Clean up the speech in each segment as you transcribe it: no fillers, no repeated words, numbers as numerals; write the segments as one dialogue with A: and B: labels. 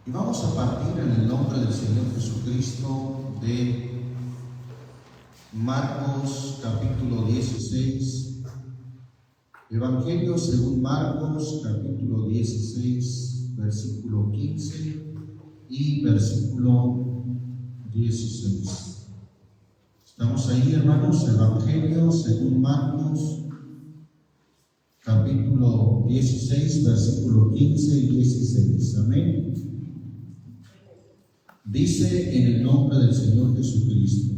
A: Y vamos a partir en el nombre del Señor Jesucristo de Marcos capítulo 16, Evangelio según Marcos capítulo 16, versículo 15 y versículo 16. Estamos ahí, hermanos, Evangelio según Marcos capítulo 16, versículo 15 y 16. Amén. Dice en el nombre del Señor Jesucristo: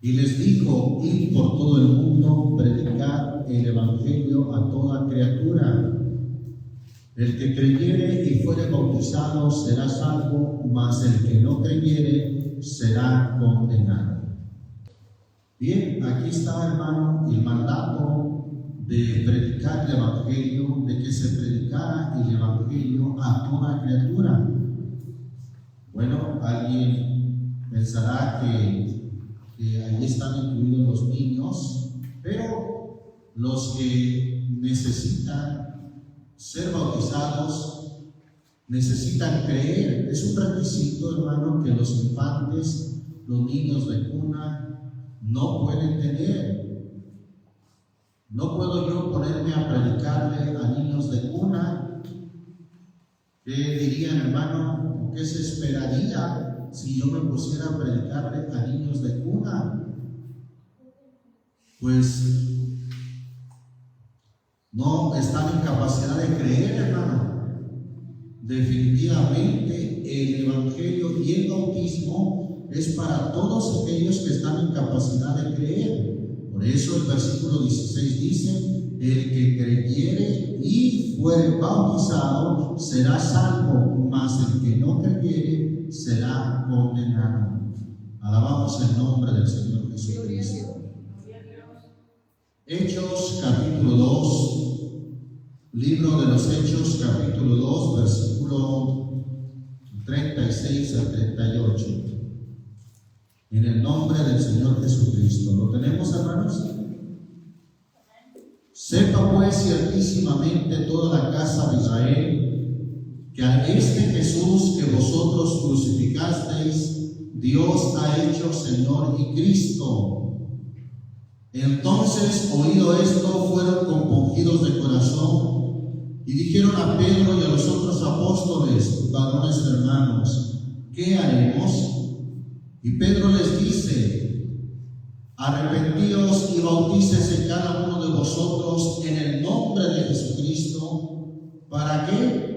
A: y les dijo: id por todo el mundo, predicad el evangelio a toda criatura. El que creyere y fuere bautizado será salvo, mas el que no creyere será condenado. Bien, aquí está, hermano, el mandato de predicar el evangelio, de que se predicara el evangelio a toda criatura. Bueno, alguien pensará que ahí están incluidos los niños, pero los que necesitan ser bautizados necesitan creer. Es un requisito, hermano, que los infantes, los niños de cuna, no pueden tener. No puedo yo ponerme a predicarle a niños de cuna. ¿Qué dirían, hermano? ¿Qué se esperaría si yo me pusiera a predicarle a niños de cuna? Pues no están en capacidad de creer, hermano. Definitivamente el evangelio y el bautismo es para todos aquellos que están en capacidad de creer. Por eso el versículo 16 dice: el que creyere y fuere bautizado será salvo, mas el que no creyere será condenado. Alabamos el nombre del Señor Jesucristo. Hechos capítulo 2, libro de los Hechos capítulo 2, versículo 36 al 38. En el nombre del Señor Jesucristo. ¿Lo tenemos, hermanos? Sepa pues ciertísimamente toda la casa de Israel que a este Jesús que vosotros crucificasteis, Dios ha hecho Señor y Cristo. Entonces, oído esto, fueron compungidos de corazón y dijeron a Pedro y a los otros apóstoles: varones hermanos, ¿qué haremos? Y Pedro les dice: arrepentíos y bautícese cada uno de vosotros en el nombre de Jesucristo. ¿Para qué?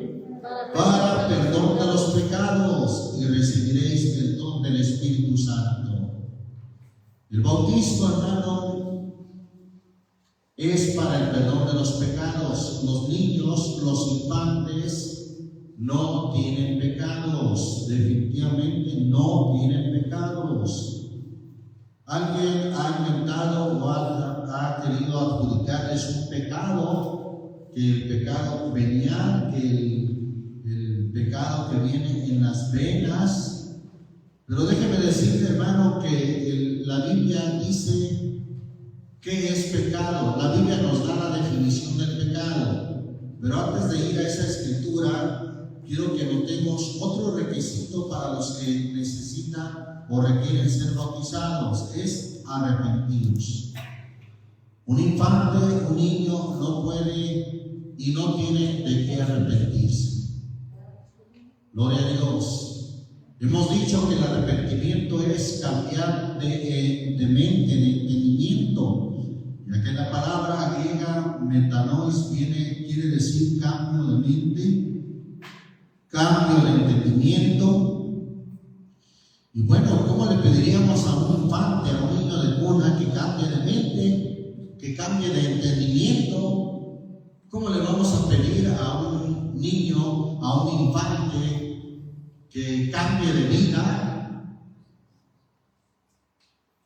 A: Para perdón de los pecados, y recibiréis el don del Espíritu Santo. El bautismo, hermano, es para el perdón de los pecados. Los niños, los infantes, no tienen pecados. Definitivamente no tienen pecados. Alguien ha inventado o ha querido adjudicarles un pecado, que el pecado venial, que el pecado que viene en las venas. Pero déjeme decirle, hermano, que la Biblia dice qué es pecado. La Biblia nos da la definición del pecado. Pero antes de ir a esa escritura, quiero que notemos otro requisito para los que necesitan o requieren ser bautizados: es arrepentidos. Un infante, un niño no puede y no tiene de qué arrepentirse. Gloria a Dios. Hemos dicho que el arrepentimiento es cambiar de mente, de entendimiento, ya que la palabra griega metanois quiere decir cambio de mente, cambio de entendimiento. Y bueno, ¿cómo le pediríamos a un infante, a un niño de cuna, que cambie de mente, que cambie de entendimiento? ¿Cómo le vamos a pedir a un niño, a un infante, que cambie de vida?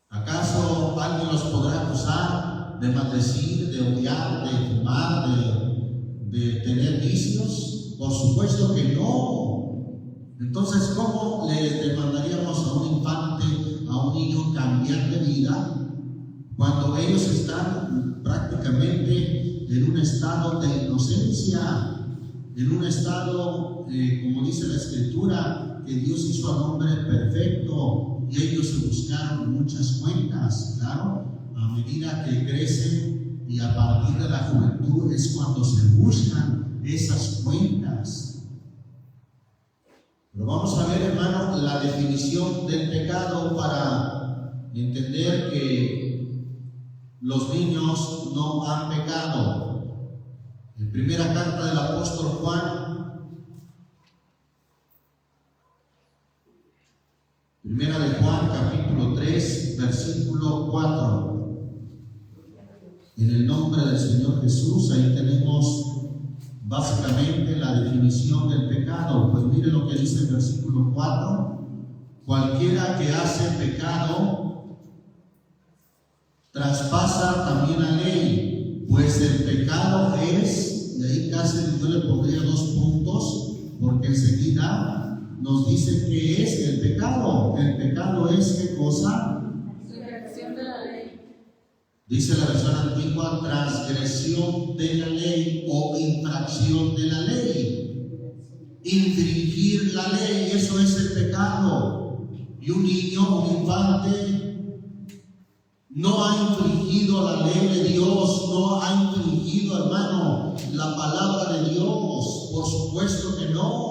A: ¿Acaso alguien los podrá acusar de maldecir, de odiar, de fumar, de tener vicios? Por supuesto que no. Entonces, ¿cómo le demandaríamos a un infante, a un niño, cambiar de vida cuando ellos están prácticamente en un estado de inocencia, en un estado como dice la Escritura, que Dios hizo al hombre perfecto y ellos se buscaron muchas cuentas, claro, a medida que crecen y a partir de la juventud es cuando se buscan esas cuentas. Pero vamos a ver, hermano, la definición del pecado para entender que los niños no han pecado. En primera carta del apóstol Juan, primera de Juan, capítulo 3, versículo 4. En el nombre del Señor Jesús, ahí tenemos básicamente la definición del pecado. Pues mire lo que dice el versículo 4. Cualquiera que hace pecado traspasa también la ley, pues el pecado es, y ahí casi yo le pondría 2 puntos, porque enseguida nos dice qué es el pecado. El pecado es, ¿qué cosa?
B: Infracción de la ley.
A: Dice la versión antigua, transgresión de la ley o infracción de la ley. Infringir la ley, eso es el pecado. Y un niño, un infante, no ha infringido la ley de Dios, no ha infringido, hermano, la palabra de Dios. Por supuesto que no.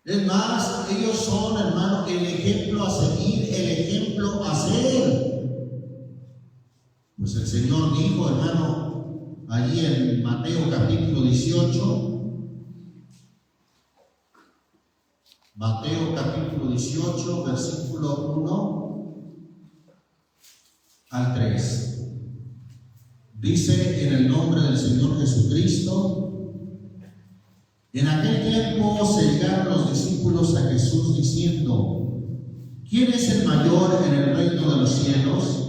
A: Es más, ellos son, hermano, el ejemplo a seguir, el ejemplo a ser. Pues el Señor dijo, hermano, allí en Mateo capítulo 18, Mateo capítulo 18, versículo 1 al 3. Dice en el nombre del Señor Jesucristo: en aquel tiempo se llegaron los discípulos a Jesús diciendo: ¿quién es el mayor en el reino de los cielos?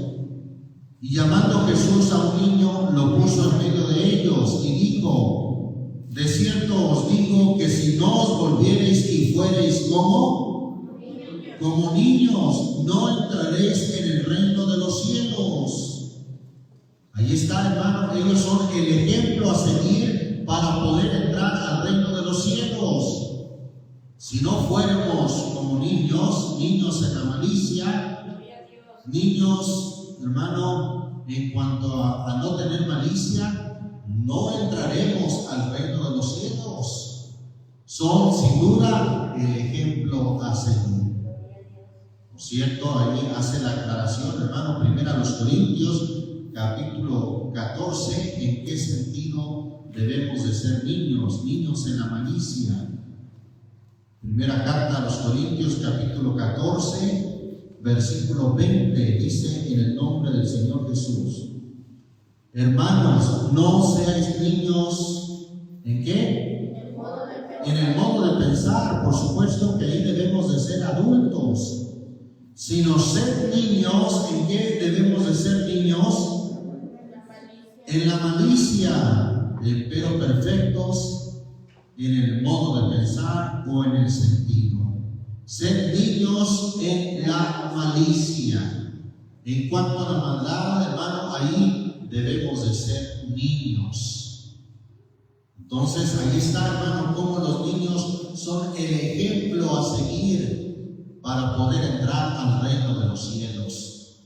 A: Y llamando Jesús a un niño, lo puso en medio de ellos y dijo: de cierto os digo que si no os volviereis y fuereis como niños, no entraréis en el reino de los cielos. Ahí está, hermano, ellos son el ejemplo a seguir para poder entrar al reino de los cielos. Si no fuéramos como niños en la malicia, niños, hermano, en cuanto a no tener malicia, no entraremos al reino de los cielos. Son sin duda el ejemplo a seguir. Por cierto, ahí hace la aclaración, hermano, primero a los Corintios, capítulo 14, en qué sentido debemos de ser niños en la malicia. Primera carta a los Corintios, capítulo 14, versículo 20, dice en el nombre del Señor Jesús: hermanos, no seáis niños, ¿en qué? En el modo de pensar. Por supuesto que ahí debemos de ser adultos, sino ser niños. ¿En qué debemos de ser niños? En la malicia, pero perfectos en el modo de pensar o en el sentido. Ser niños en la malicia. En cuanto a la maldad, hermano, ahí debemos de ser niños. Entonces, ahí está, hermano, cómo los niños son el ejemplo a seguir para poder entrar al reino de los cielos.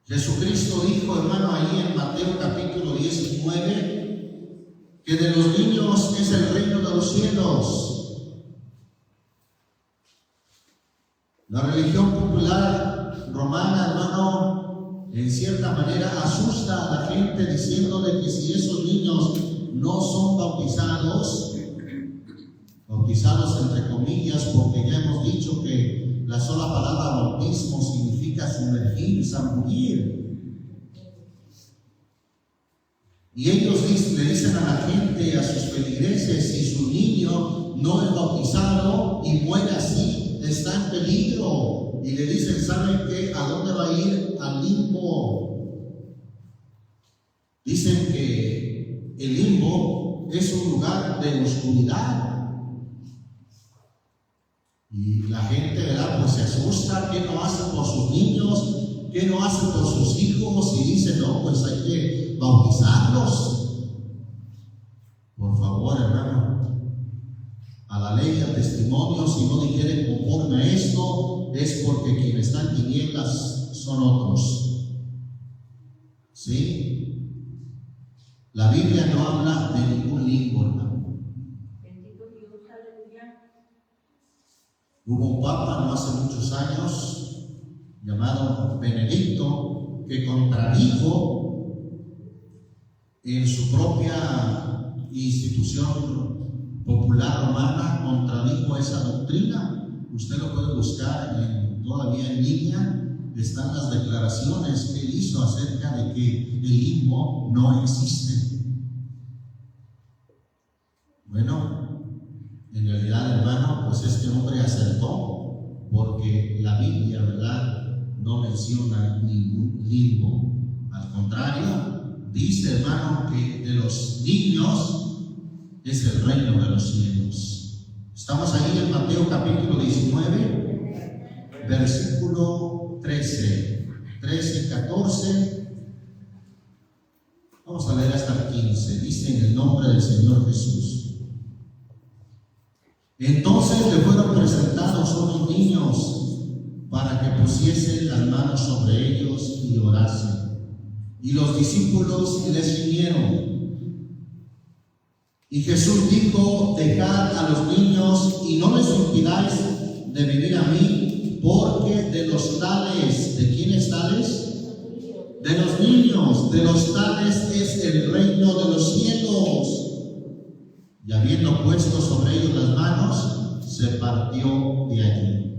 A: Jesucristo dijo, hermano, ahí en Mateo capítulo 19, que de los niños es el reino de los cielos. La religión popular romana, hermano, en cierta manera asusta a la gente diciéndole que si esos niños no son bautizados entre comillas, porque ya hemos dicho que la sola palabra bautismo significa sumergir, zambullir. Y ellos le dicen a la gente, a sus feligreses, si su niño no es bautizado y muere así, está en peligro. Y le dicen, ¿saben qué? ¿A dónde va a ir? Al limbo. Dicen que el limbo es un lugar de oscuridad. Y la gente, ¿verdad? Pues se asusta. ¿Qué no hacen por sus niños? ¿Qué no hacen por sus hijos? Y dicen, no, pues hay que bautizarlos. Por favor, hermano, la ley, al testimonio, si no dijere conforme a esto, es porque quienes están en tinieblas son otros. ¿Sí? La Biblia no habla de ningún limbo, hermano.
B: Bendito Dios, aleluya.
A: Hubo un papa no hace muchos años llamado Benedicto que contradijo en su propia institución popular romana, contradijo esa doctrina. Usted lo puede buscar todavía en línea. Están las declaraciones que él hizo acerca de que el limbo no existe. Bueno, en realidad, hermano, pues este hombre acertó, porque la Biblia, ¿verdad?, no menciona ningún limbo. Al contrario, dice, hermano, que de los niños es el reino de los cielos. Estamos ahí en Mateo capítulo 19, versículo 13 y 14. Vamos a leer hasta el 15. Dice: en el nombre del Señor Jesús. Entonces le fueron presentados unos niños para que pusiesen las manos sobre ellos y orasen. Y los discípulos les vinieron. Y Jesús dijo: dejad a los niños y no les impidáis de venir a mí, porque de los tales, ¿de quiénes tales? De los niños, de los tales es el reino de los cielos. Y habiendo puesto sobre ellos las manos, se partió de allí.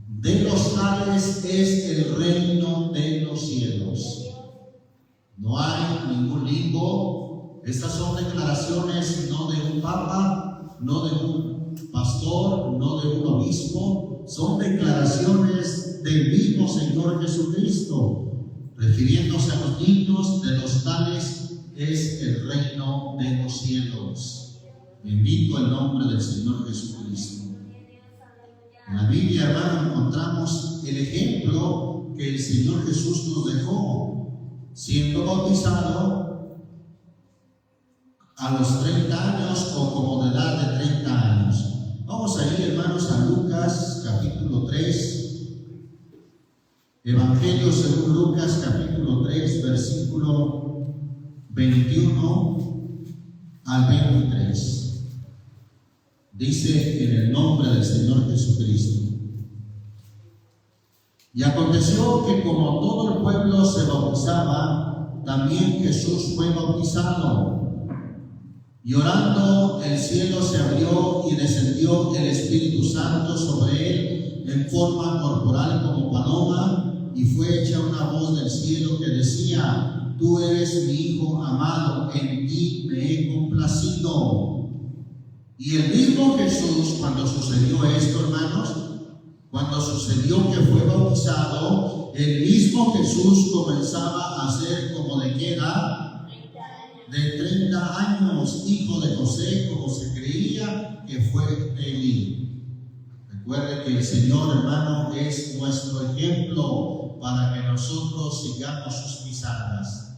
A: De los tales es el reino de los cielos. No hay ningún limbo. Estas son declaraciones no de un papa, no de un pastor, no de un obispo. Son declaraciones del mismo Señor Jesucristo, refiriéndose a los niños. De los tales es el reino de los cielos. Bendito el nombre del Señor Jesucristo. En la Biblia, hermano, encontramos el ejemplo que el Señor Jesús nos dejó, siendo bautizado a los 30 años o como de edad de 30 años. Vamos a ir, hermanos, a Lucas capítulo 3. Evangelio según Lucas capítulo 3, versículo 21 al 23. Dice: en el nombre del Señor Jesucristo. Y aconteció que como todo el pueblo se bautizaba, también Jesús fue bautizado. Y orando, el cielo se abrió y descendió el Espíritu Santo sobre él en forma corporal como paloma, y fue hecha una voz del cielo que decía: tú eres mi Hijo amado, en ti me he complacido. Y el mismo Jesús, cuando sucedió esto, hermanos, cuando sucedió que fue bautizado, el mismo Jesús comenzaba a ser como de qué edad? De 30 años, hijo de José, como se creía que fue Eli. Recuerde que el Señor, hermano, es nuestro ejemplo para que nosotros sigamos sus pisadas.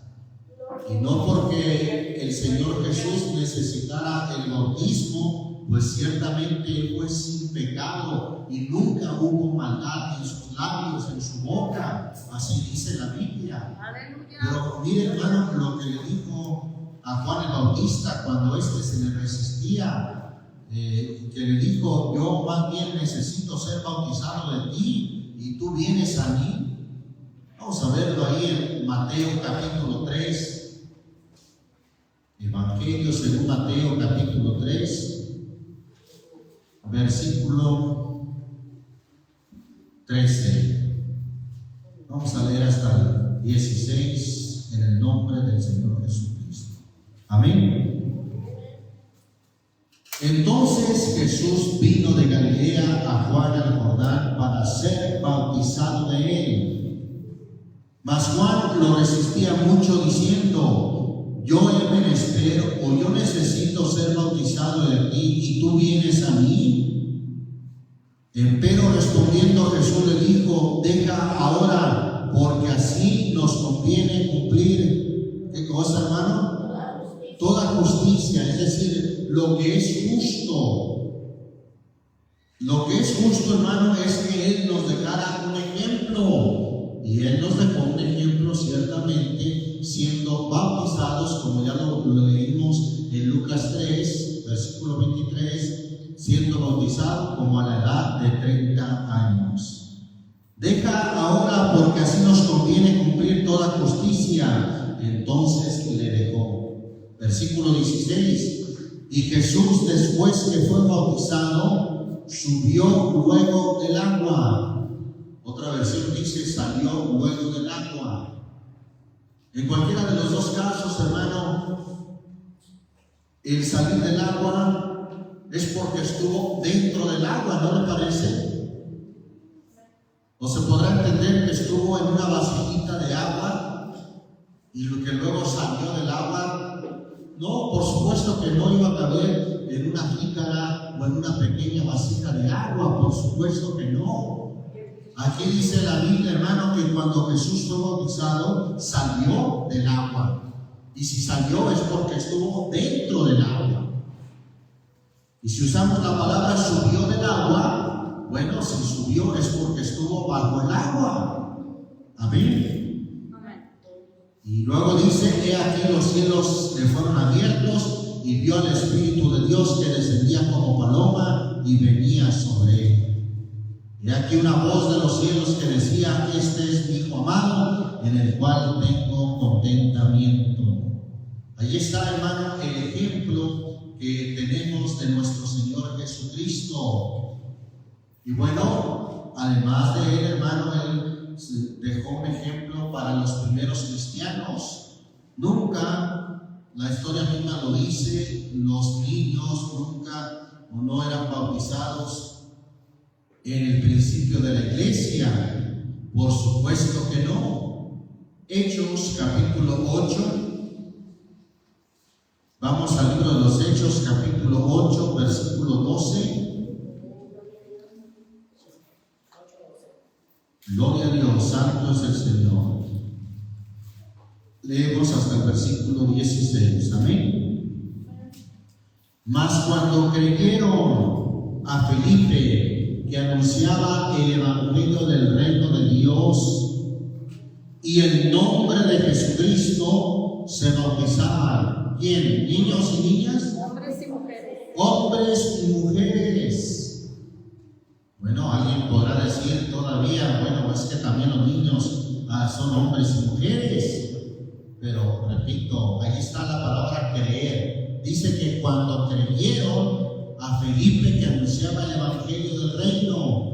A: Y no porque el Señor Jesús necesitara el bautismo, pues ciertamente Él fue sin pecado y nunca hubo maldad en sus labios, en su boca. Así dice la Biblia. Pero mire, hermano, lo que le dijo a Juan el Bautista cuando se le resistía, que le dijo: yo más bien necesito ser bautizado de ti y tú vienes a mí. Vamos a verlo ahí en Mateo capítulo 3. Evangelio según Mateo capítulo 3, versículo 13. Vamos a leer hasta el 16 en el nombre del Señor Jesucristo. Amén. Entonces Jesús vino de Galilea a Juan al Jordán para ser bautizado de él. Mas Juan lo resistía mucho, diciendo: yo he menester o yo necesito ser bautizado de ti y tú vienes a mí. Empero respondiendo Jesús le dijo: deja ahora, porque así nos conviene cumplir, ¿qué cosa, hermano? Toda justicia, es decir, lo que es justo. Lo que es justo, hermano, es que Él nos dejara un ejemplo. Y Él nos dejó un ejemplo ciertamente siendo bautizados, como ya lo leímos en Lucas 3, versículo 23, siendo bautizado como a la edad de 30 años. Deja ahora, porque así nos conviene cumplir toda justicia. Entonces le dejó. Versículo 16. Y Jesús, después que fue bautizado, subió luego del agua. Otra versión dice, salió luego del agua. En cualquiera de los dos casos, hermano, el salir del agua es porque estuvo dentro del agua, ¿no le parece? O se podrá entender que estuvo en una vasijita de agua y lo que luego salió del agua. No, por supuesto que no iba a caber en una jícara o en una pequeña vasija de agua, por supuesto que no. Aquí dice la Biblia, hermano, que cuando Jesús fue bautizado, salió del agua. Y si salió es porque estuvo dentro del agua. Y si usamos la palabra subió del agua, bueno, si subió es porque estuvo bajo el agua. Amén. Y luego dice, he aquí los cielos le fueron abiertos y vio al Espíritu de Dios que descendía como paloma y venía sobre él. Y aquí una voz de los cielos que decía, este es mi Hijo amado, en el cual tengo contentamiento. Ahí está, hermano, el ejemplo que tenemos de nuestro Señor Jesucristo. Y bueno, además de él, hermano, él dejó un ejemplo para los primeros cristianos. Nunca, la historia misma lo dice, los niños nunca o no eran bautizados en el principio de la iglesia. Por supuesto que no. Hechos capítulo 8. Vamos al libro de los Hechos capítulo 8, versículo 12. Gloria a Dios, santo es el Señor. Leemos hasta el versículo 16, amén. Mas cuando creyeron a Felipe, que anunciaba el evangelio del reino de Dios, y el nombre de Jesucristo, se bautizaban. ¿Quién? ¿Niños y niñas?
B: Hombres y mujeres.
A: Hombres y mujeres. Bueno, alguien podrá decir todavía, bueno, es que también los niños son hombres y mujeres. Pero, repito, ahí está la palabra creer. Dice que cuando creyeron a Felipe que anunciaba el evangelio del reino,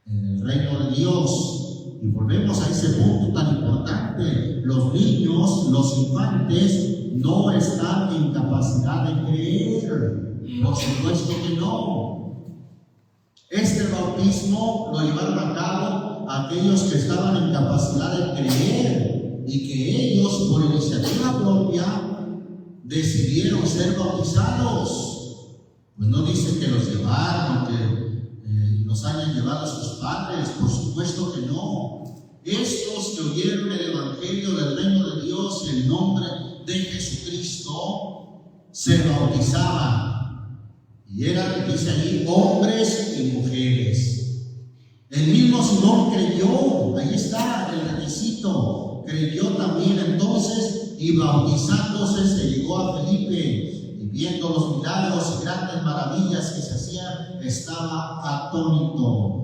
A: en el reino de Dios, y volvemos a ese punto tan importante, los niños, los infantes, no están en capacidad de creer. Por supuesto que no. Este bautismo lo llevaron a cabo aquellos que estaban en capacidad de creer y que ellos, por iniciativa propia, decidieron ser bautizados. Pues no dice que los llevaron, que los hayan llevado a sus padres, por supuesto que no. Estos que oyeron el evangelio del reino de Dios y el nombre de Jesucristo se bautizaban. Y eran, dice ahí, hombres y mujeres. El mismo Simón creyó, ahí está el requisito, creyó también entonces y bautizándose se llegó a Felipe y viendo los milagros y grandes maravillas que se hacían, estaba atónito.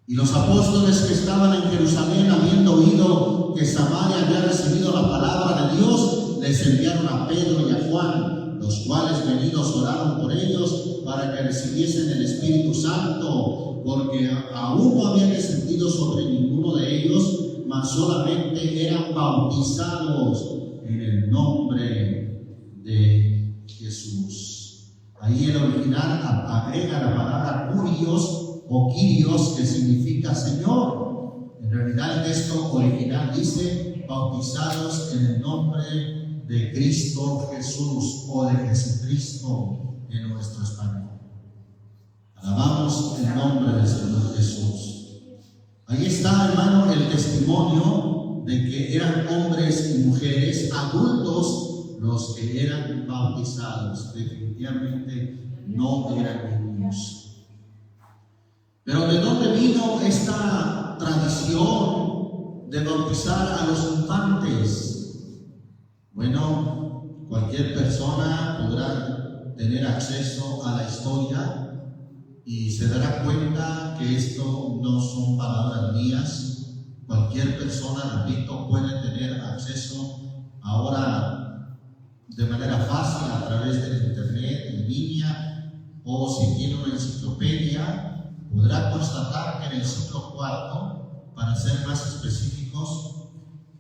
A: Y los apóstoles que estaban en Jerusalén, habiendo oído que Samaria había recibido la palabra de Dios, les enviaron a Pedro y a Juan, los cuales venidos oraron por ellos para que recibiesen el Espíritu Santo, porque aún no había descendido sobre ninguno de ellos, mas solamente eran bautizados en el nombre de Jesús. Ahí el original agrega la palabra curios o Kyrios, que significa Señor. En realidad el texto original dice bautizados en el nombre de Cristo Jesús o de Jesucristo en nuestro español. Alabamos el nombre del Señor Jesús. Ahí está, hermano, el testimonio de que eran hombres y mujeres adultos los que eran bautizados. Definitivamente no eran niños. niños. Pero ¿de dónde vino esta tradición de bautizar a los infantes? Bueno, cualquier persona podrá tener acceso a la historia y se dará cuenta que esto no son palabras mías. Cualquier persona, repito, puede tener acceso ahora de manera fácil a través del internet, en línea, o si tiene una enciclopedia, podrá constatar que en el siglo IV, para ser más específicos,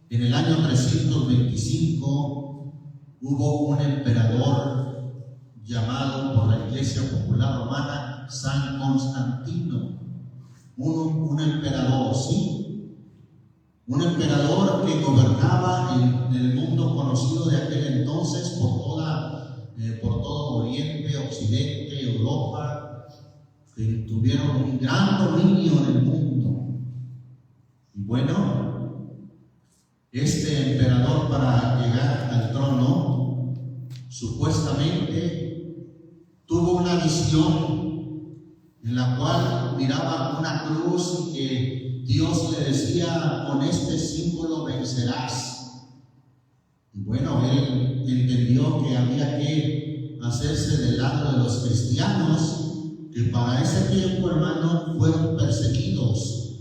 A: en el año 325 hubo un emperador llamado por la Iglesia Popular Romana San Constantino, un emperador, ¿sí? Un emperador que gobernaba en el mundo conocido de aquel entonces por todo Oriente, Occidente, Europa, que tuvieron un gran dominio en el mundo. Y bueno, este emperador, para llegar al trono, supuestamente tuvo una visión en la cual miraba una cruz y que Dios le decía: con este símbolo vencerás. Y bueno, él entendió que había que hacerse del lado de los cristianos, que para ese tiempo, hermano, fueron perseguidos.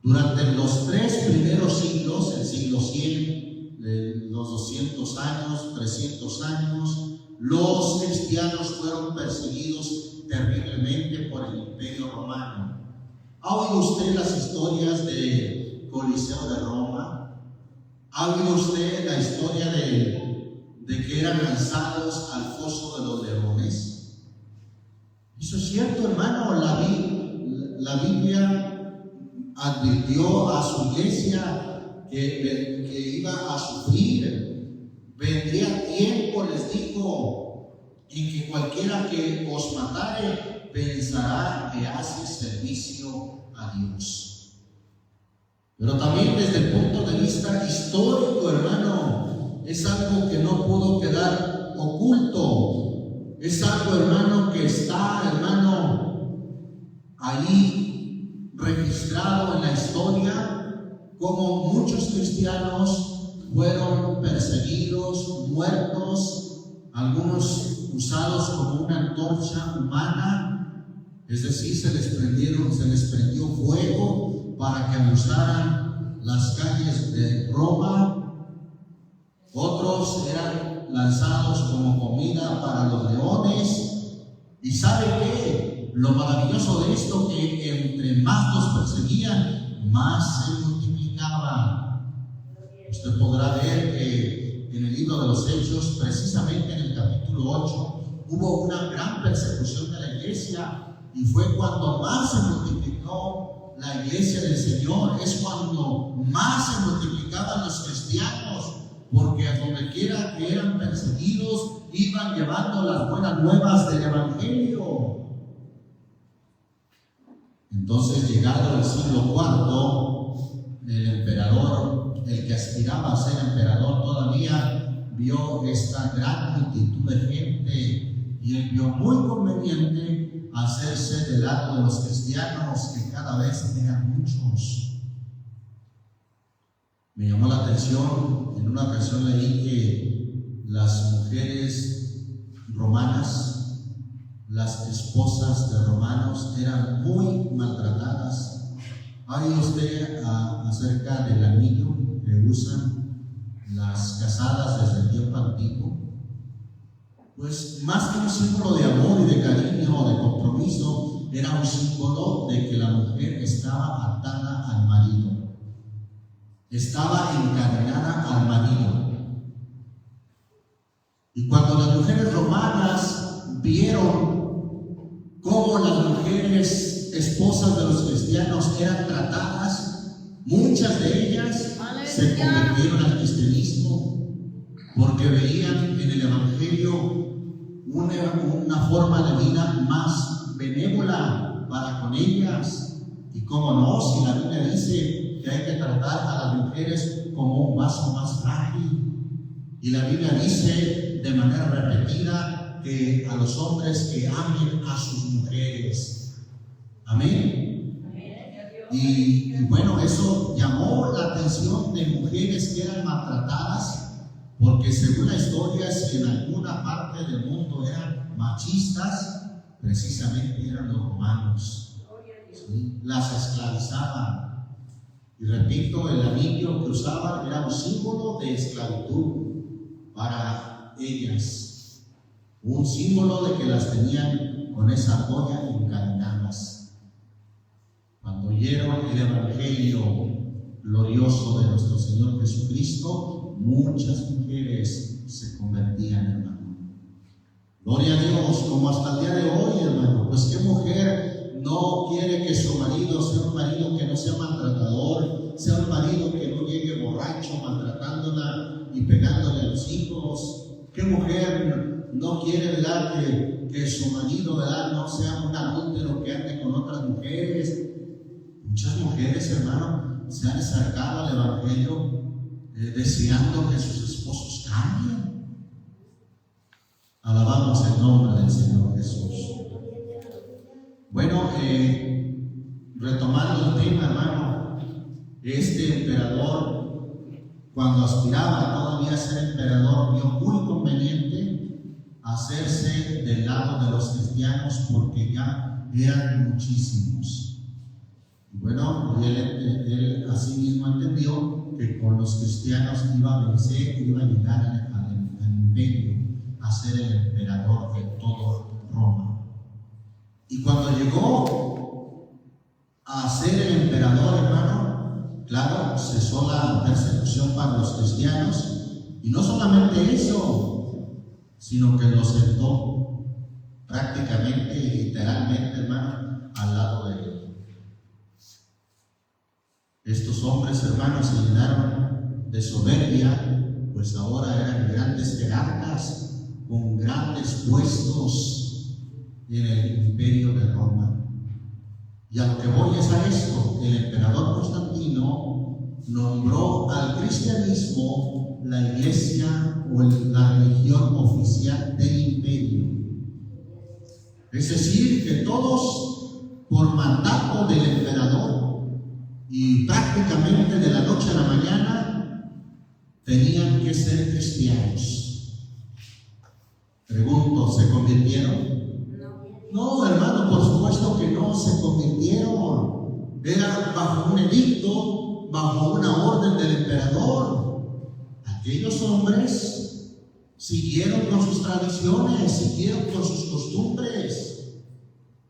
A: Durante los 3 primeros siglos, el siglo 100, los 200 años, 300 años, los cristianos fueron perseguidos terriblemente por el Imperio Romano. ¿Ha oído usted las historias del Coliseo de Roma? ¿Ha oído usted la historia de que eran lanzados al foso de los leones? Eso es cierto, hermano. La Biblia advirtió a su iglesia que iba a sufrir. Vendría tiempo, les dijo, en que cualquiera que os matare pensará que hace servicio a Dios. Pero también desde el punto de vista histórico, hermano, es algo que no pudo quedar oculto. Es algo, hermano, que está, hermano, ahí registrado en la historia, como muchos cristianos fueron perseguidos, muertos, algunos usados como una antorcha humana, es decir, se les prendió fuego para que alusaran las calles de Roma. Otros eran lanzados como comida para los leones. ¿Y sabe qué? Lo maravilloso de esto, que entre más los perseguían, más se multiplicaban. Usted podrá ver que en el libro de los Hechos, precisamente en el capítulo 8, hubo una gran persecución de la iglesia, y fue cuando más se multiplicó la iglesia del Señor. Es cuando más se multiplicaban los cristianos, porque a donde quiera que eran perseguidos, iban llevando las buenas nuevas del Evangelio. Entonces, llegado el siglo IV, el emperador, el que aspiraba a ser emperador todavía, vio esta gran multitud de gente, y él vio muy conveniente hacerse del lado de los cristianos, que cada vez eran muchos. Me llamó la atención, en una ocasión leí que las mujeres romanas, las esposas de romanos, eran muy maltratadas. ¿Ha oído usted acerca del anillo que usan las casadas desde el tiempo antiguo? Pues más que un símbolo de amor y de cariño o de compromiso, era un símbolo de que la mujer estaba atada al marido, estaba encadenada al marido. Y cuando las mujeres romanas vieron cómo las mujeres esposas de los cristianos eran tratadas, muchas de ellas se convirtieron al cristianismo, porque veían en el Evangelio una forma de vida más benévola para con ellas. Y cómo no, si la Biblia dice que hay que tratar a las mujeres como un vaso más frágil, y la Biblia dice de manera repetida que a los hombres que amen a sus mujeres. mujeres. Amén. Y bueno, eso llamó la atención de mujeres que eran maltratadas, porque según la historia, si en alguna parte del mundo eran machistas, precisamente eran los romanos. ¿Sí? Las esclavizaban. Y repito, el anillo que usaban era un símbolo de esclavitud para ellas, un símbolo de que las tenían con esa joya encadenadas. Cuando oyeron el evangelio glorioso de nuestro Señor Jesucristo, muchas mujeres se convertían, hermano. Gloria a Dios, como hasta el día de hoy, hermano. Pues qué mujer no quiere que su marido sea un marido que no sea maltratador, sea un marido que no llegue borracho, maltratándola y pegándole a los hijos. ¿Qué mujer no quiere, verdad, que su marido, verdad, no sea un adúltero que ande con otras mujeres? Muchas mujeres, hermano, se han acercado al evangelio deseando que sus esposos cambien. Alabamos el nombre del Señor Jesús. Bueno, retomando el tema, hermano, este emperador, cuando aspiraba todavía a ser emperador, vio muy conveniente hacerse del lado de los cristianos, porque ya eran muchísimos. Y bueno, él así mismo entendió que con los cristianos iba a vencer, iba a llegar al imperio, a ser el emperador de todo Roma. Y cuando llegó a ser el emperador, hermano, claro, cesó la persecución para los cristianos, y no solamente eso, sino que los sentó prácticamente y literalmente, hermano, al lado de él. Estos hombres, hermanos, se llenaron de soberbia, pues ahora eran grandes jerarcas con grandes puestos en el imperio de Roma. Y a lo que voy es a esto: el emperador Constantino nombró al cristianismo la iglesia o la religión oficial del imperio. Es decir, que todos, por mandato del emperador, y prácticamente de la noche a la mañana, tenían que ser cristianos. Pregunto, ¿se convirtieron? No, hermano, por supuesto que no se convirtieron. Era bajo un edicto, bajo una orden del emperador. Aquellos hombres siguieron con sus tradiciones, siguieron con sus costumbres.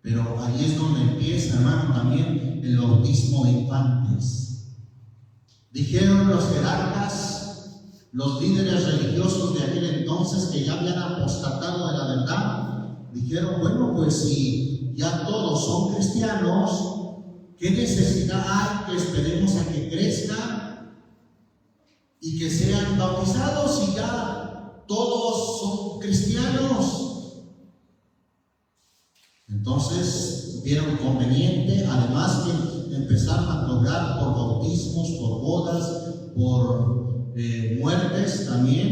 A: Pero ahí es donde empieza, hermano, también el bautismo de infantes. Dijeron los jerarcas, los líderes religiosos de aquel entonces, que ya habían apostatado de la verdad, dijeron: bueno, pues si ya todos son cristianos, ¿qué necesidad hay que esperemos a que crezcan y que sean bautizados si ya todos son cristianos? Entonces vieron conveniente, además, que empezaron a cobrar por bautismos, por bodas, por muertes también.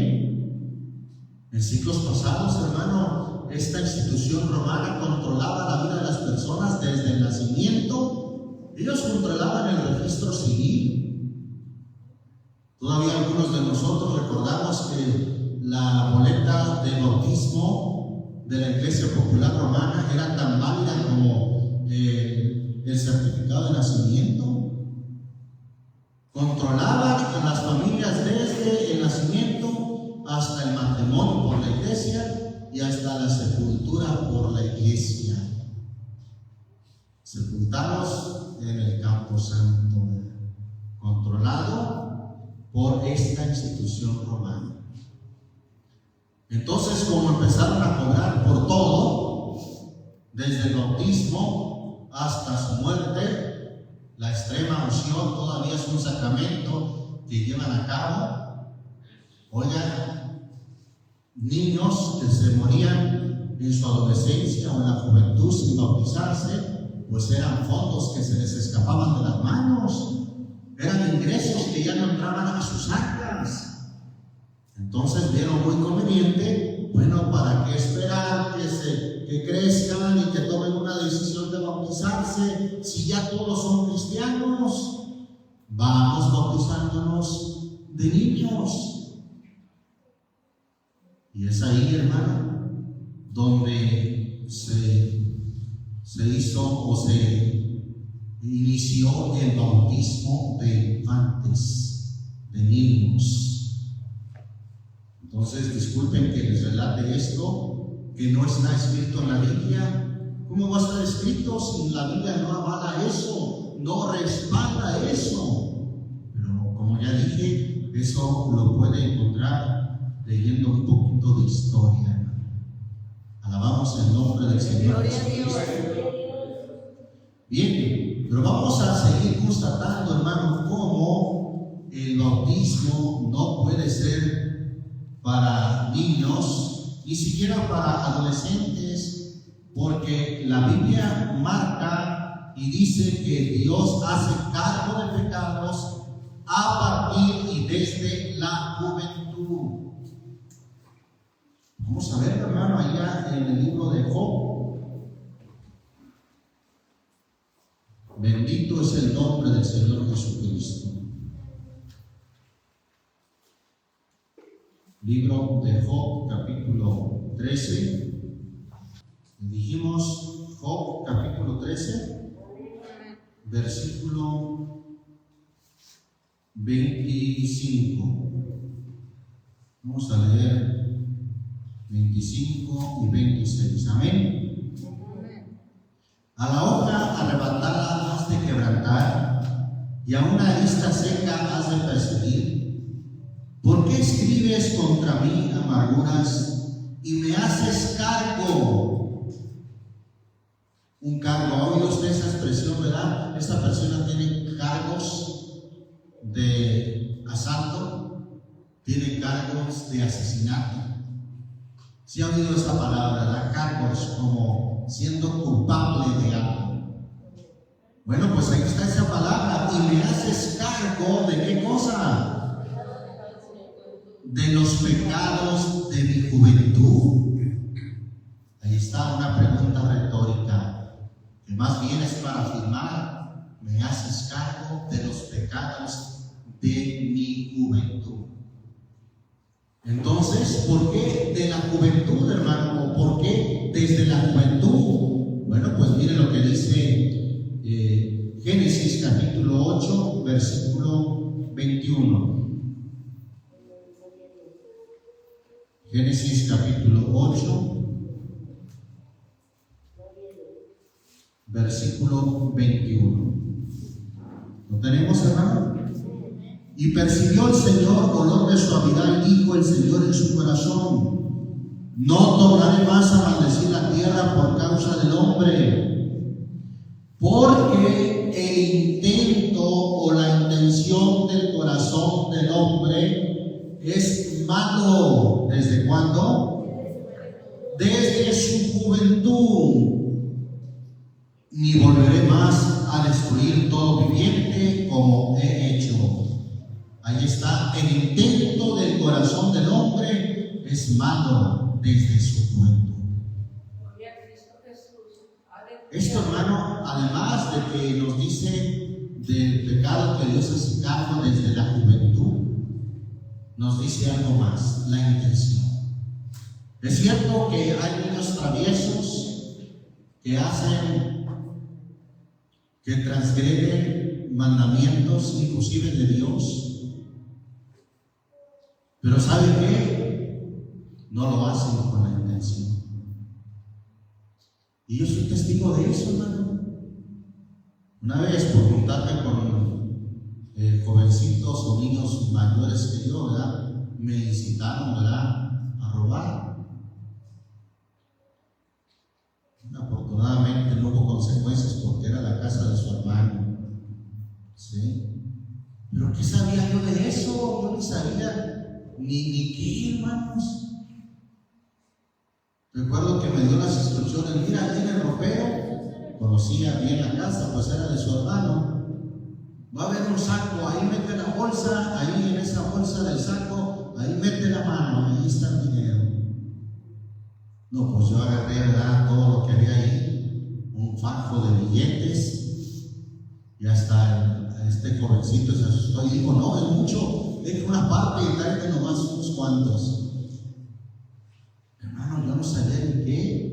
A: En siglos pasados, hermano, esta institución romana controlaba la vida de las personas desde el nacimiento. Ellos controlaban el registro civil. Todavía algunos de nosotros recordamos que la boleta de bautismo de la Iglesia Popular Romana era tan válida como el certificado de nacimiento. Controlaban a las familias desde el nacimiento hasta el matrimonio por la Iglesia y hasta la sepultura por la Iglesia. Sepultados en el Campo Santo, controlado por esta institución romana. Entonces, como empezaron a cobrar por todo, desde el bautismo hasta su muerte, la extrema unción todavía es un sacramento que llevan a cabo. Oigan, niños que se morían en su adolescencia o en la juventud sin bautizarse, pues eran fondos que se les escapaban de las manos, eran ingresos que ya no entraban a sus arcas. Entonces vieron muy conveniente, bueno, ¿para qué esperar que crezcan y que tomen una decisión bautizándonos de niños. Y es ahí, hermano, donde se hizo o se inició el bautismo de infantes, de niños. Entonces, disculpen que les relate esto, que no está escrito en la Biblia. ¿Cómo va a estar escrito si la Biblia no avala eso, no respalda eso? Pero como ya dije, eso lo puede encontrar leyendo un poquito de historia. Alabamos el nombre del Señor Jesucristo. Bien, pero vamos a seguir constatando, hermano, cómo el bautismo no puede ser para niños, ni siquiera para adolescentes, porque la Biblia marca y dice que Dios hace cargo de pecados a partir y desde la juventud. Vamos a ver, hermano, allá en el libro de Job. Bendito es el nombre del Señor Jesucristo. Libro de Job, capítulo 13. Dijimos Job, capítulo 13, versículo 25. Vamos a leer 25 y 26. Amén. A la hoja arrebatada has de quebrantar, y a una arista seca has de perseguir. ¿Por qué escribes contra mí amarguras y me haces cargo? Un cargo. ¿Ha oído usted esa expresión, verdad? Esta persona tiene cargos de asalto, tiene cargos de asesinato. ¿Sí ha oído esa palabra, verdad? Cargos, como siendo culpable de algo. Bueno, pues ahí está esa palabra. Y me haces cargo de ¿qué cosa? De los pecados de mi juventud. Ahí está una pregunta retórica, que más bien es para afirmar: me haces cargo de los pecados de mi juventud. Entonces, ¿por qué de la juventud, hermano? ¿O por qué desde la juventud? Bueno, pues mire lo que dice Génesis capítulo 8, versículo 21. Génesis capítulo 8, versículo 21. ¿Lo tenemos, hermano? Y percibió el Señor olor de suavidad, y dijo el Señor en su corazón: no tornaré más a maldecir la tierra por causa del hombre, porque el intento o la intención del corazón del hombre es malo. ¿Desde cuándo? Desde su juventud. Ni volveré más a destruir todo viviente como he hecho. Ahí está, el intento del corazón del hombre es malo desde su juventud. Esto, hermano, además de que nos dice del pecado que Dios hace cargo desde la juventud, nos dice algo más: la intención. Es cierto que hay niños traviesos que transgreden mandamientos, inclusive de Dios. Pero ¿sabe qué? No lo hacen con la intención. Y yo soy testigo de eso, hermano. Una vez, por juntarme con jovencitos o niños mayores que yo, ¿verdad?, me incitaron, ¿verdad?, a robar. Afortunadamente no hubo consecuencias porque era la casa de su hermano. ¿Sí? Pero ¿qué sabía yo de eso? Yo ni sabía ni qué, hermanos. Recuerdo que me dio las instrucciones: mira, tiene el ropero, conocía bien la casa, pues era de su hermano. Va a haber un saco, ahí mete la bolsa, ahí en esa bolsa del saco, ahí mete la mano, ahí está el dinero. No, pues yo agarré, ¿verdad?, todo lo que había ahí, un fajo de billetes, y hasta este jovencito se asustó y dijo, no, es mucho, deja una parte y tráete nomás unos cuantos. Hermano, yo no sabía ni qué.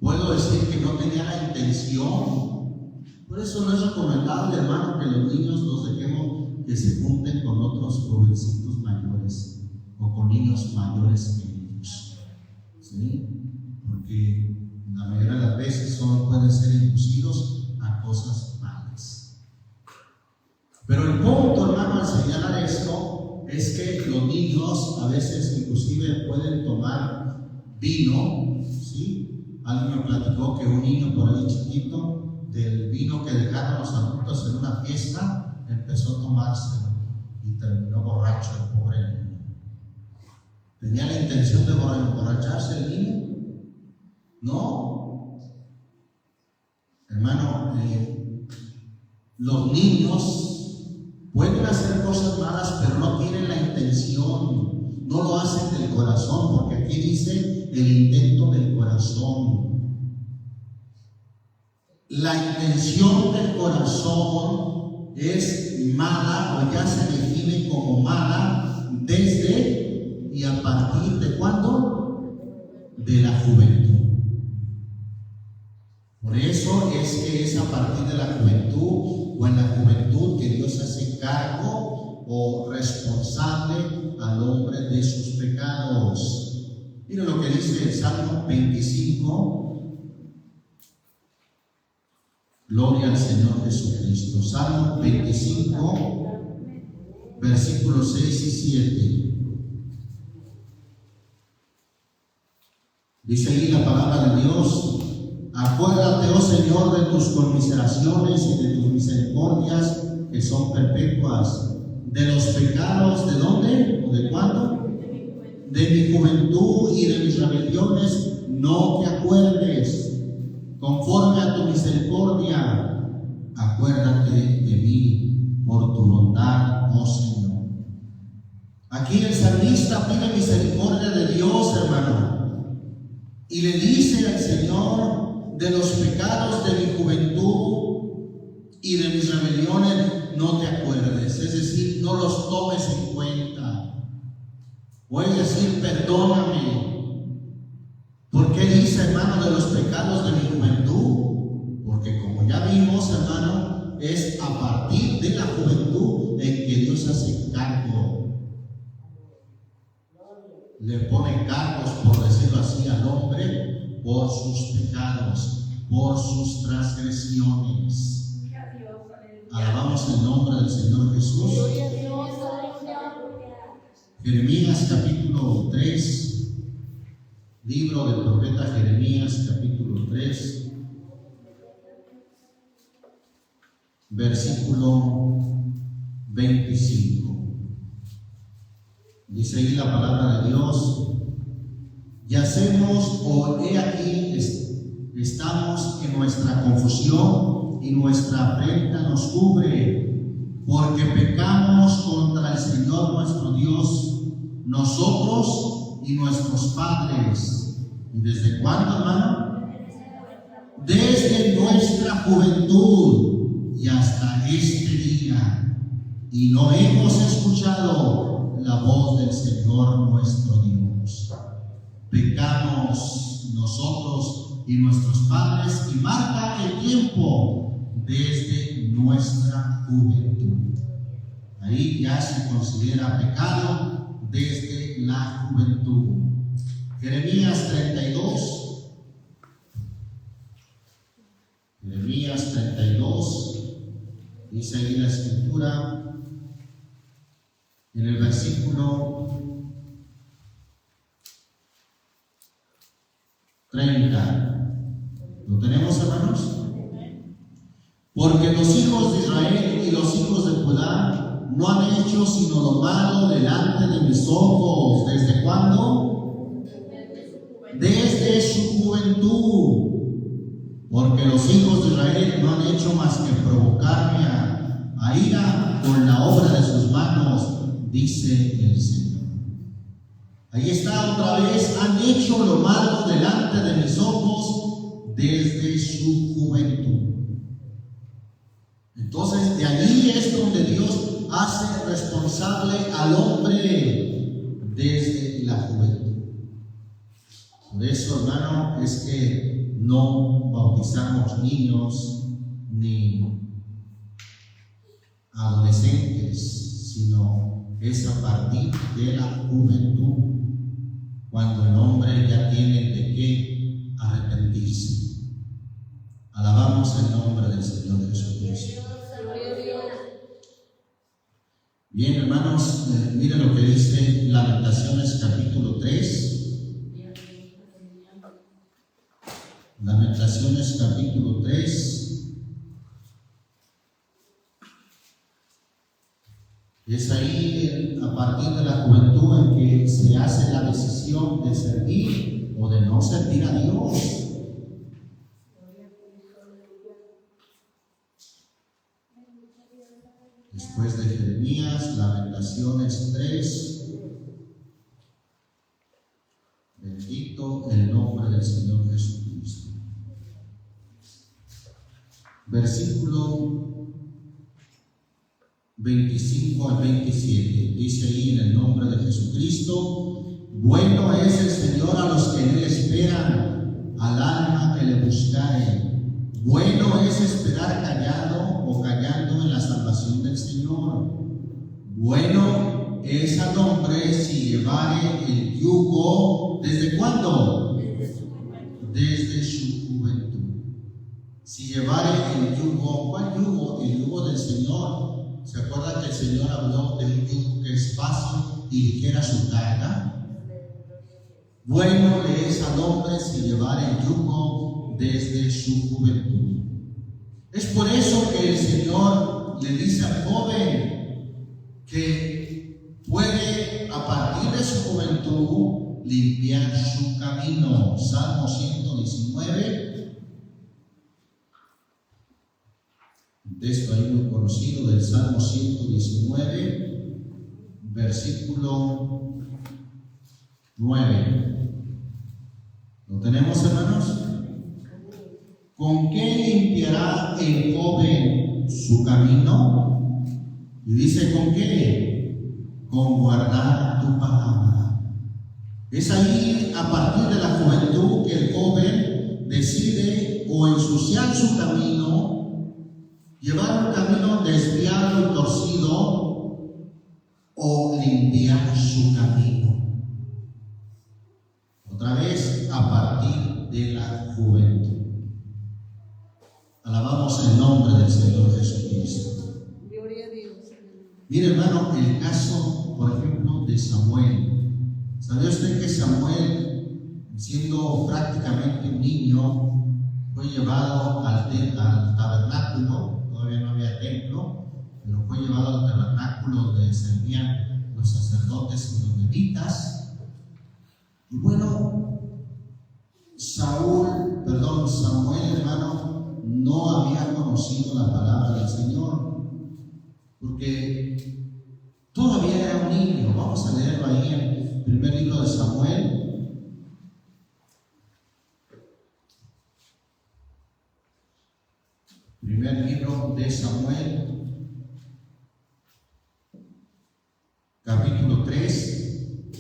A: Puedo decir que no tenía la intención. Por eso no es recomendable, hermano, que los niños los dejemos que se junten con otros jovencitos mayores o con niños mayores que ellos, ¿sí? Porque la mayoría de las veces solo pueden ser inducidos a cosas malas. Pero el punto, hermano, al señalar esto es que los niños a veces inclusive pueden tomar vino, ¿sí? Alguien me platicó que un niño por ahí chiquito, del vino que dejaron los adultos en una fiesta, empezó a tomárselo y terminó borracho el pobre niño. ¿Tenía la intención de emborracharse el niño? No. Hermano, los niños pueden hacer cosas malas, pero no tienen la intención, no lo hacen del corazón, porque aquí dice el intento del corazón. La intención del corazón es mala, o ya se define como mala desde y a partir de ¿cuándo? De la juventud. Por eso es que es a partir de la juventud o en la juventud que Dios hace cargo o responsable al hombre de sus pecados. Mira lo que dice el Salmo 25. Gloria al Señor Jesucristo. Salmo 25, versículos 6 y 7. Dice ahí la palabra de Dios: acuérdate, oh Señor, de tus conmiseraciones y de tus misericordias que son perpetuas, de los pecados, ¿de dónde? ¿O de cuándo? De mi juventud y de mis rebeliones no te acuerdes. Conforme a tu misericordia, acuérdate de mí por tu bondad, oh Señor. Aquí el salmista pide misericordia de Dios, hermano, y le dice al Señor: de los pecados de mi juventud y de mis rebeliones no te acuerdes, es decir, no los tomes en cuenta. Voy a decir, perdóname. ¿Por qué dice, hermano, de los pecados de mi juventud? Porque como ya vimos, hermano, es a partir de la juventud en que Dios hace cargo. Le pone cargos, por decirlo así, al hombre por sus pecados, por sus transgresiones. Alabamos el nombre del Señor Jesús. Jeremías capítulo 3. Libro del profeta Jeremías, capítulo 3, versículo 25. Dice ahí la palabra de Dios: yacemos, o he aquí, estamos en nuestra confusión y nuestra afrenta nos cubre, porque pecamos contra el Señor nuestro Dios, nosotros y nuestros padres. ¿Y desde cuándo, hermano? Desde nuestra juventud y hasta este día, y no hemos escuchado la voz del Señor nuestro Dios. Pecamos nosotros y nuestros padres, y marca el tiempo desde nuestra juventud. Ahí ya se considera pecado desde la juventud. Jeremías 32. Jeremías 32. Dice ahí la escritura en el versículo 30. ¿Lo tenemos, hermanos? Porque los hijos de Israel y los hijos de Judá no han hecho sino lo malo delante de mis ojos. ¿Desde cuándo? Desde su juventud. Porque los hijos de Israel no han hecho más que provocarme a ira con la obra de sus manos, dice el Señor. Ahí está otra vez: han hecho lo malo delante de mis ojos desde su juventud. Entonces, de allí es donde Dios hace responsable al hombre desde la juventud. Por eso, hermano, es que no bautizamos niños ni adolescentes, sino es a partir de la juventud, cuando el hombre ya tiene de qué arrepentirse. Alabamos el nombre del Señor Jesucristo. Bien, hermanos, miren lo que dice Lamentaciones capítulo 3. Lamentaciones capítulo 3. Es ahí a partir de la juventud en que se hace la decisión de servir o de no servir a Dios. Después de Jeremías, Lamentaciones 3. Bendito el nombre del Señor Jesucristo. Versículo 25 al 27. Dice ahí en el nombre de Jesucristo: bueno es el Señor a los que en Él esperan, al alma que le buscare. Bueno es esperar callado o callando en la salvación del Señor. Bueno es al hombre si llevare el yugo. ¿Desde cuándo? Desde su juventud. Si llevare el yugo. ¿Cuál yugo? El yugo del Señor. ¿Se acuerdan que el Señor habló de un yugo que es fácil y ligera su carga? Bueno le es al hombre si llevare el yugo desde su juventud. Es por eso que el Señor le dice al joven que puede a partir de su juventud limpiar su camino. Salmo 119, un texto ahí muy conocido del Salmo 119, versículo 9. ¿Lo tenemos, hermanos? ¿Con qué limpiará el joven su camino? Y dice, ¿con qué? Con guardar tu palabra. Es ahí, a partir de la juventud, que el joven decide o ensuciar su camino, llevar un camino desviado y torcido, o limpiar su camino. Otra vez, a partir de la juventud. Alabamos el nombre del Señor Jesucristo.
C: Gloria a Dios.
A: Mire, hermano, el caso, por ejemplo, de Samuel. ¿Sabía usted que Samuel, siendo prácticamente un niño, fue llevado al tabernáculo? Todavía no había templo, pero fue llevado al tabernáculo donde servían los sacerdotes y los levitas. Y bueno, Samuel, hermano, no había conocido la palabra del Señor, porque todavía era un niño. Vamos a leerlo ahí en el primer libro de Samuel. Primer libro de Samuel, capítulo 3,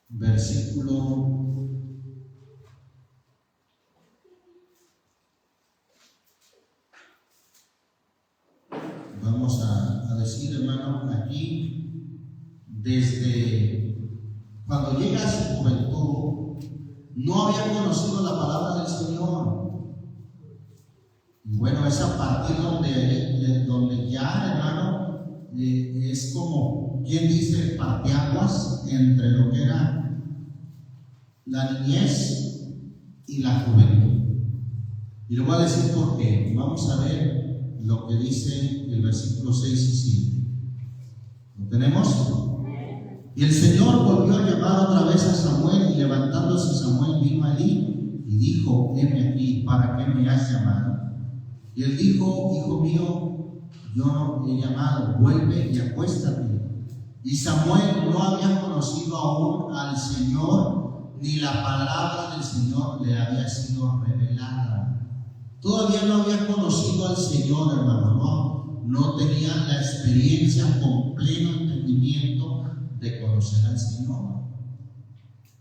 A: versículo 3. Hermano, aquí, desde cuando llega a su juventud, no había conocido la palabra del Señor. Y bueno, es a partir donde ya, hermano, es como quien dice parteaguas entre lo que era la niñez y la juventud. Y le voy a decir por qué. Vamos a ver lo que dice el versículo 6 y 7. ¿Lo tenemos? Y el Señor volvió a llamar otra vez a Samuel, y levantándose Samuel vino allí y dijo: heme aquí, ¿para qué me has llamado? Y él dijo: hijo mío, yo no he llamado, vuelve y acuéstate. Y Samuel no había conocido aún al Señor, ni la palabra del Señor le había sido revelada. Todavía no había conocido al Señor, hermano, no tenía la experiencia con pleno entendimiento de conocer al Señor.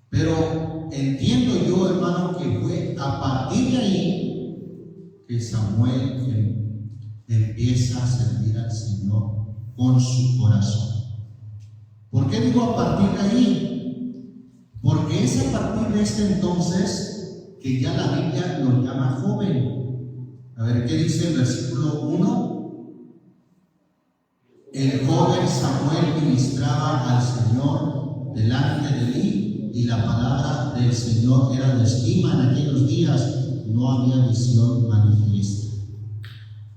A: Pero entiendo yo, hermano, que fue a partir de ahí que Samuel empieza a servir al Señor con su corazón. ¿Por qué digo a partir de ahí? Porque es a partir de este entonces que ya la Biblia lo llama joven. A ver, ¿qué dice el versículo 1? El joven Samuel ministraba al Señor delante de Elí, y la palabra del Señor era de estima. En aquellos días no había visión manifiesta.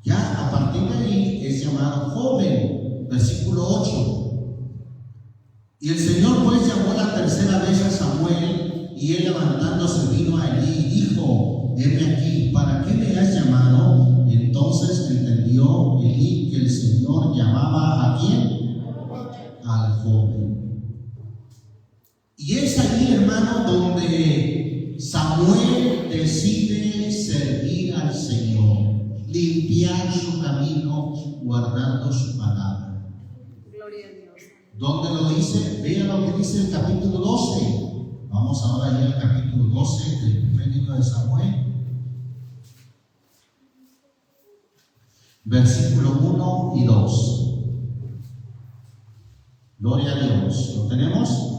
A: Ya a partir de ahí es llamado joven. Versículo 8. Y el Señor pues llamó la tercera vez a Samuel, y él levantándose vino a Elí y dijo: heme aquí, ¿para qué me has llamado? Entonces entendió Elí que el Señor llamaba ¿a quién? Al joven. Y es allí, hermano, donde Samuel decide servir al Señor, limpiar su camino, guardando su palabra.
B: Gloria a Dios.
A: ¿Dónde lo dice? Vean lo que dice el capítulo 12. Vamos ahora ya al capítulo 12 del primer libro de Samuel. Versículo 1 y 2. Gloria a Dios. ¿Lo tenemos?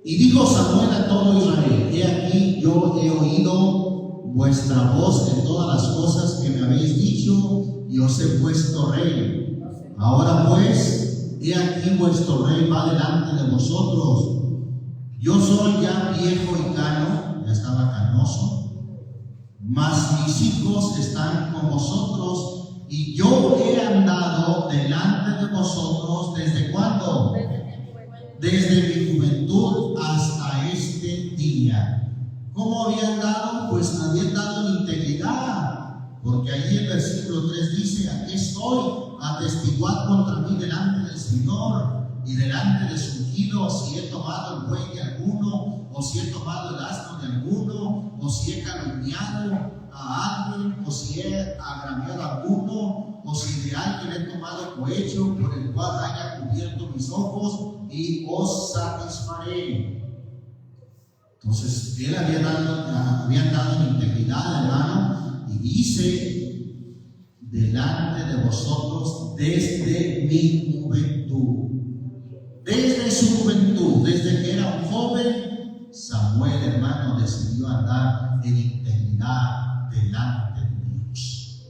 A: Y dijo Samuel a todo Israel: he aquí, yo he oído vuestra voz en todas las cosas que me habéis dicho, y os he puesto rey. Ahora pues, he aquí vuestro rey va delante de vosotros. Yo soy ya viejo y cano, ya estaba canoso, mas mis hijos están con vosotros, y yo he andado delante de vosotros ¿desde cuándo? Desde mi juventud hasta este día. ¿Cómo había andado? Pues había andado en integridad, porque allí el versículo 3 dice: aquí estoy, atestiguad contra mí delante del Señor y delante de su ungido, si he tomado el buey de alguno, o si he tomado el asno de alguno, o si he calumniado a alguien, o si he agraviado a alguno, o si de alguien he tomado cohecho por el cual haya cubierto mis ojos, y os satisfaré. Entonces él había andado en integridad, hermano, y dice: delante de vosotros desde mi juventud. Desde su juventud, desde que era un joven, Samuel, hermano, decidió andar en integridad delante de Dios.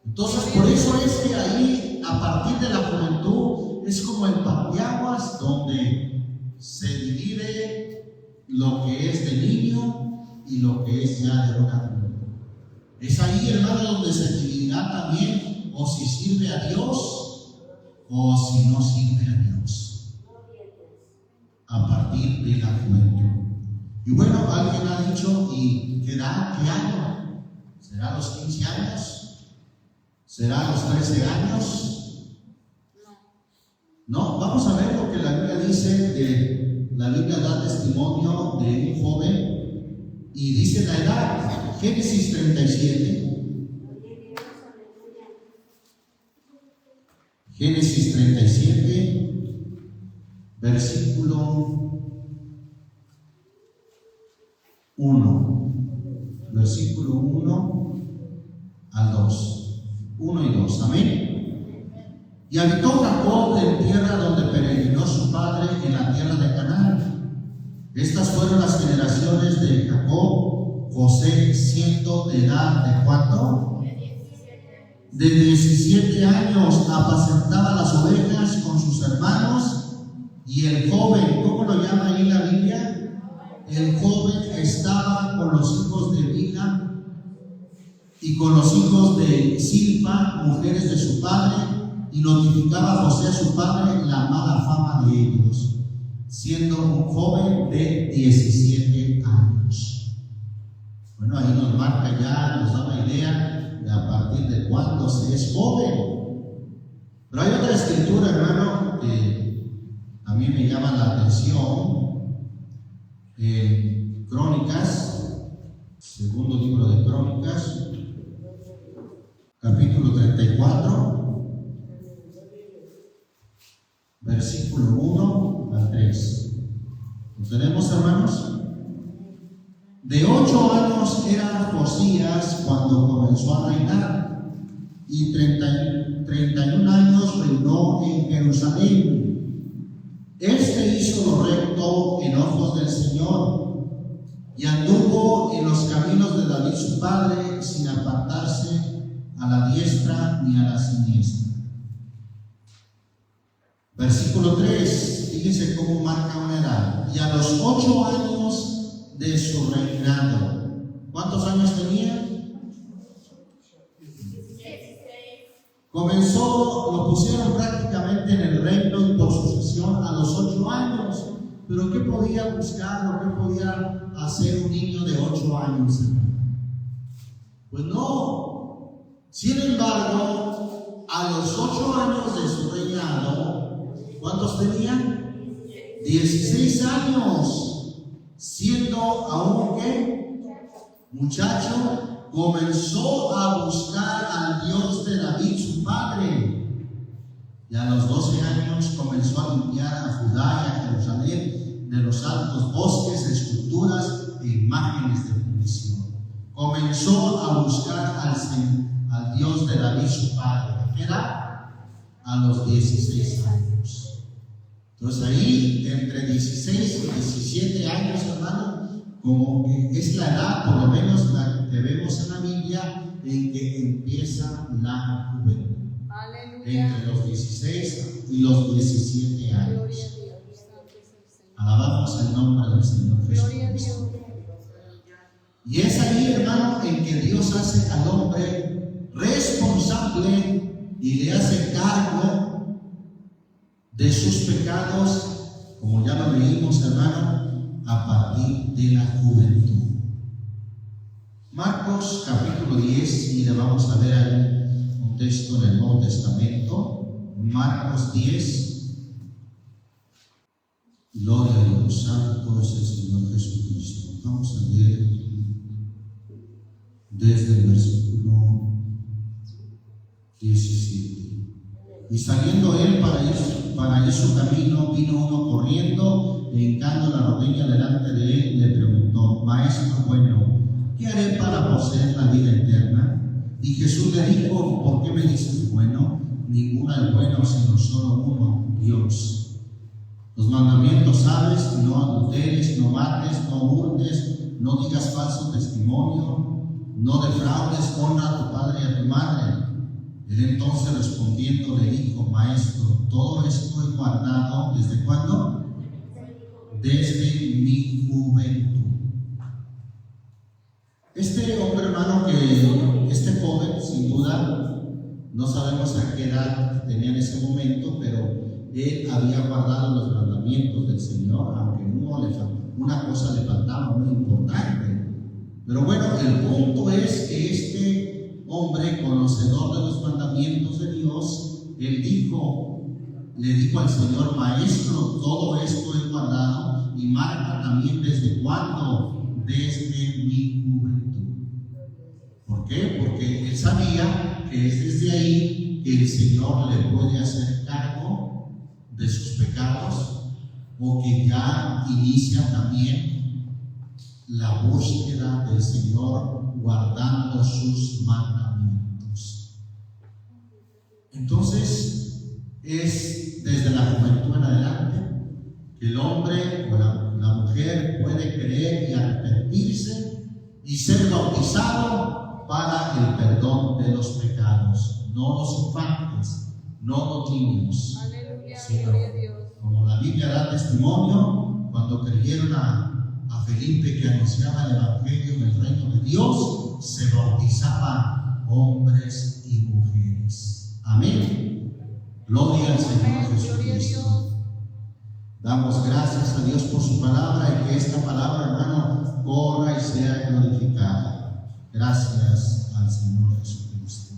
A: Entonces, por eso es que ahí, a partir de la juventud, es como el parteaguas donde se divide lo que es de niño y lo que es ya de un adulto. Es ahí, hermano, donde se dividirá también o si sirve a Dios o si no sirve a Dios. A partir de la juventud. Y bueno, alguien ha dicho: ¿y qué edad? ¿Qué año? ¿Será los 15 años? ¿Será los 13 años? No, vamos a ver lo que la Biblia dice. La Biblia da testimonio de un joven y dice la edad. Génesis 37. Génesis 37. Versículo 1. Versículo 1 al 2. 1 y 2. Amén. Y habitó Jacob en tierra donde peregrinó su padre, en la tierra de Canaán. Estas fueron las generaciones de Jacob. José, siendo de edad ¿de cuánto? De 17 años, apacentaba las ovejas con sus hermanos. Y el joven, ¿cómo lo llama ahí la Biblia? El joven estaba con los hijos de Bilha y con los hijos de Silpa, mujeres de su padre, y notificaba a José a su padre la mala fama de ellos, siendo un joven de 17 años. Bueno, ahí nos marca ya, nos da una idea de a partir de cuándo se es joven. Pero hay otra escritura, hermano, que a mí me llama la atención. Crónicas Segundo libro de Crónicas, capítulo 34, versículo 1 al 3. ¿Lo tenemos, hermanos? De 8 años era Josías cuando comenzó a reinar, y 31 años reinó en Jerusalén. Este hizo lo recto en ojos del Señor, y anduvo en los caminos de David su padre, sin apartarse a la diestra ni a la siniestra. Versículo 3, fíjense cómo marca una edad. Y a los 8 años de su reinado, ¿cuántos años tenía? Comenzó, lo pusieron prácticamente en el reino y por sucesión a los 8 años. Pero ¿qué podía buscar o qué podía hacer un niño de 8 años? Pues no. Sin embargo, a los 8 años de su reinado, ¿cuántos tenía? 16 años. Siendo aún ¿qué? Muchacho, comenzó a buscar al Dios de David su padre, y a los 12 años comenzó a limpiar a Judá y a Jerusalén de los altos bosques, esculturas e imágenes de fundición. Comenzó a buscar al Dios de David su padre, que era a los 16 años. Entonces ahí, entre 16 y 17 años, hermano, como que es la edad, por lo menos la que vemos en la Biblia, en que empieza la juventud. Aleluya. Entre los 16 y los 17 años. Alabamos el nombre del Señor Jesucristo. Y es ahí, hermano, en que Dios hace al hombre responsable y le hace cargo de sus pecados, como ya lo leímos, hermano, a partir de la juventud. Marcos capítulo 10, y le vamos a ver ahí un texto del Nuevo Testamento. Marcos 10. Gloria a Dios, santo es el Señor Jesucristo. Vamos a leer desde el versículo 17. Y saliendo él para ir su camino, vino uno corriendo, e hincando la rodilla delante de él, le preguntó: Maestro bueno, ¿qué haré para poseer la vida eterna? Y Jesús le dijo: ¿Por qué me dices bueno? Ninguno es bueno, sino solo uno, Dios. Los mandamientos sabes: no adulteres, no mates, no hurtes, no digas falso testimonio, no defraudes, honra a tu padre y a tu madre. Él entonces respondiendo le dijo: Maestro, todo esto he guardado. ¿Desde cuándo? Desde mi juventud. Este hombre, hermano, este joven, sin duda, no sabemos a qué edad tenía en ese momento, pero él había guardado los mandamientos del Señor, aunque una cosa le faltaba muy importante. Pero bueno, el punto es que este hombre, conocedor de los mandamientos de Dios, le dijo al Señor: Maestro, todo esto he guardado. Y marca también desde cuándo: desde mi juventud. ¿Por qué? Porque él sabía que es desde ahí que el Señor le puede hacer cargo de sus pecados, o que ya inicia también la búsqueda del Señor guardando sus mandamientos. Entonces, es desde la juventud en adelante que el hombre o la mujer puede creer y arrepentirse y ser bautizado para el perdón de los pecados. No los infantes, no los niños, sino, como la Biblia da testimonio, cuando creyeron a Felipe, que anunciaba el Evangelio del reino de Dios, se bautizaban hombres y mujeres. Amén. Gloria al Señor Jesucristo. Damos gracias a Dios por su palabra, y que esta palabra, hermano, corra y sea glorificada. Gracias al Señor Jesucristo.